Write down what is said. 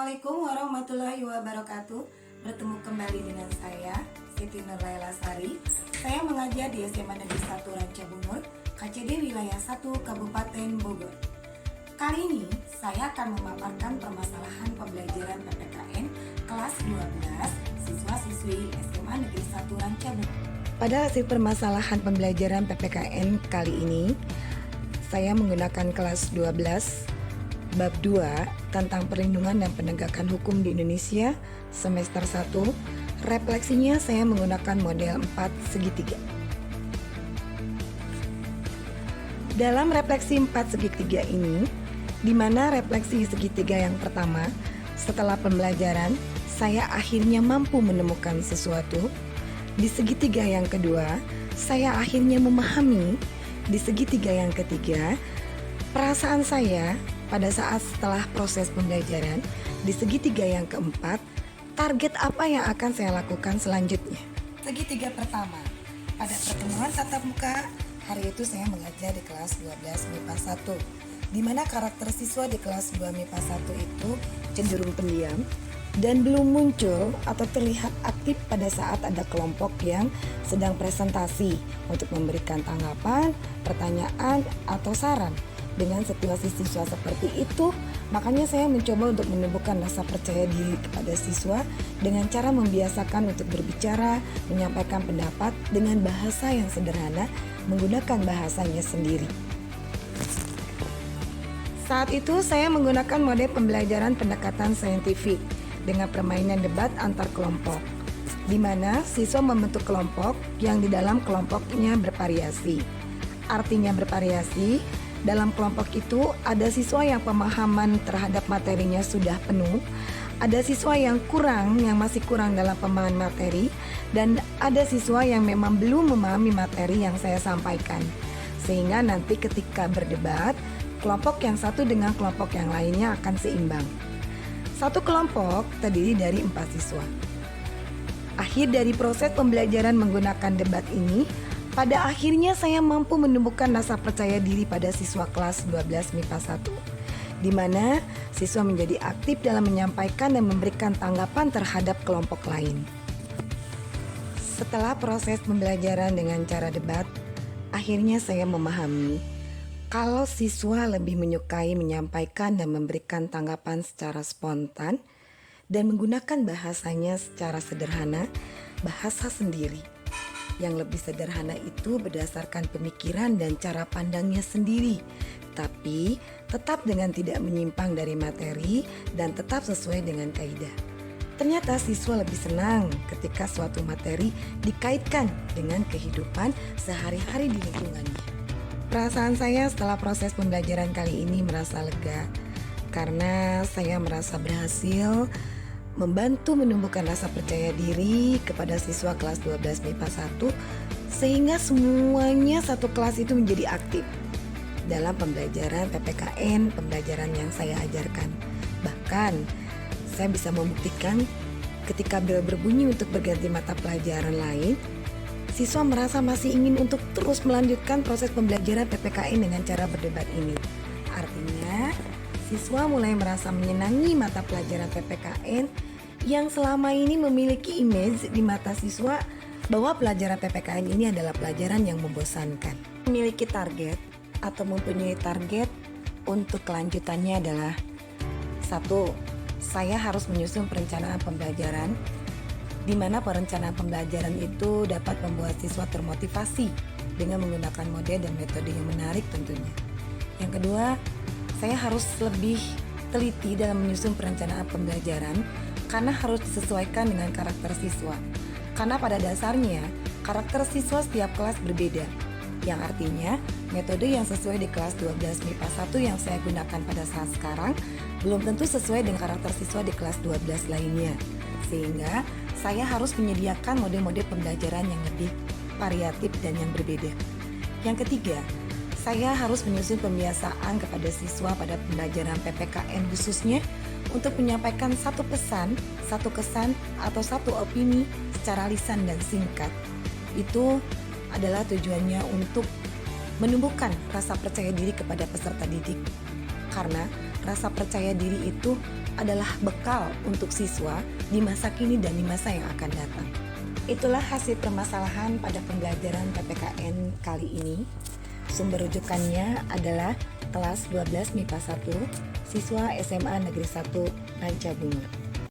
Assalamualaikum warahmatullahi wabarakatuh. Bertemu kembali dengan saya, Siti Nurlaila Sari. Saya mengajar di SMA Negeri 1 Rancabungur, KCD Wilayah 1 Kabupaten Bogor. Kali ini saya akan memaparkan permasalahan pembelajaran PPKN kelas 12 siswa-siswi SMA Negeri 1 Rancabungur. Pada hasil permasalahan pembelajaran PPKN kali ini, saya menggunakan kelas 12 Bab 2 tentang perlindungan dan penegakan hukum di Indonesia semester 1. Refleksinya saya menggunakan model 4 segitiga. Dalam refleksi 4 segitiga ini, di mana refleksi segitiga yang pertama, setelah pembelajaran, saya akhirnya mampu menemukan sesuatu. Di segitiga yang kedua, saya akhirnya memahami. Di segitiga yang ketiga, perasaan saya pada saat setelah proses pembelajaran. Di segitiga yang keempat, target apa yang akan saya lakukan selanjutnya. Segitiga pertama, pada pertemuan tatap muka, hari itu saya mengajar di kelas 12 MIPA 1, di mana karakter siswa di kelas 2 MIPA 1 itu cenderung pendiam dan belum muncul atau terlihat aktif pada saat ada kelompok yang sedang presentasi untuk memberikan tanggapan, pertanyaan, atau saran. Dengan situasi siswa seperti itu, makanya saya mencoba untuk menumbuhkan rasa percaya diri kepada siswa dengan cara membiasakan untuk berbicara, menyampaikan pendapat dengan bahasa yang sederhana, menggunakan bahasanya sendiri. Saat itu saya menggunakan mode pembelajaran pendekatan saintifik dengan permainan debat antar kelompok, di mana siswa membentuk kelompok yang di dalam kelompoknya bervariasi. Artinya bervariasi, dalam kelompok itu ada siswa yang pemahaman terhadap materinya sudah penuh, ada siswa yang masih kurang dalam pemahaman materi, dan ada siswa yang memang belum memahami materi yang saya sampaikan. Sehingga nanti ketika berdebat, kelompok yang satu dengan kelompok yang lainnya akan seimbang. Satu kelompok terdiri dari 4 siswa. Akhir dari proses pembelajaran menggunakan debat ini, pada akhirnya saya mampu menumbuhkan rasa percaya diri pada siswa kelas 12 MIPA 1, di mana siswa menjadi aktif dalam menyampaikan dan memberikan tanggapan terhadap kelompok lain. Setelah proses pembelajaran dengan cara debat, akhirnya saya memahami kalau siswa lebih menyukai menyampaikan dan memberikan tanggapan secara spontan dan menggunakan bahasanya secara sederhana, bahasa sendiri. Yang lebih sederhana itu berdasarkan pemikiran dan cara pandangnya sendiri, tapi tetap dengan tidak menyimpang dari materi dan tetap sesuai dengan kaidah. Ternyata siswa lebih senang ketika suatu materi dikaitkan dengan kehidupan sehari-hari di lingkungannya. Perasaan saya setelah proses pembelajaran kali ini merasa lega, karena saya merasa berhasil membantu menumbuhkan rasa percaya diri kepada siswa kelas 12 MIPA 1, sehingga semuanya satu kelas itu menjadi aktif dalam pembelajaran PPKN, pembelajaran yang saya ajarkan. Bahkan saya bisa membuktikan ketika bel berbunyi untuk berganti mata pelajaran lain, siswa merasa masih ingin untuk terus melanjutkan proses pembelajaran PPKN dengan cara berdebat ini. Artinya siswa mulai merasa menyenangi mata pelajaran PPKN yang selama ini memiliki image di mata siswa bahwa pelajaran PPKN ini adalah pelajaran yang membosankan. Memiliki target atau mempunyai target untuk kelanjutannya adalah 1. Saya harus menyusun perencanaan pembelajaran, di mana perencanaan pembelajaran itu dapat membuat siswa termotivasi dengan menggunakan mode dan metode yang menarik tentunya. Yang kedua, saya harus lebih teliti dalam menyusun perencanaan pembelajaran karena harus disesuaikan dengan karakter siswa. Karena pada dasarnya, karakter siswa setiap kelas berbeda. Yang artinya, metode yang sesuai di kelas 12 MIPA 1 yang saya gunakan pada saat sekarang belum tentu sesuai dengan karakter siswa di kelas 12 lainnya. Sehingga, saya harus menyediakan mode-mode pembelajaran yang lebih variatif dan yang berbeda. Yang ketiga, saya harus menyusun pembiasaan kepada siswa pada pembelajaran PPKN khususnya untuk menyampaikan satu pesan, satu kesan, atau satu opini secara lisan dan singkat. Itu adalah tujuannya untuk menumbuhkan rasa percaya diri kepada peserta didik. Karena rasa percaya diri itu adalah bekal untuk siswa di masa kini dan di masa yang akan datang. Itulah hasil permasalahan pada pembelajaran PPKN kali ini. Sumber rujukannya adalah kelas 12 MIPA 1, siswa SMA Negeri 1 Rancabunga.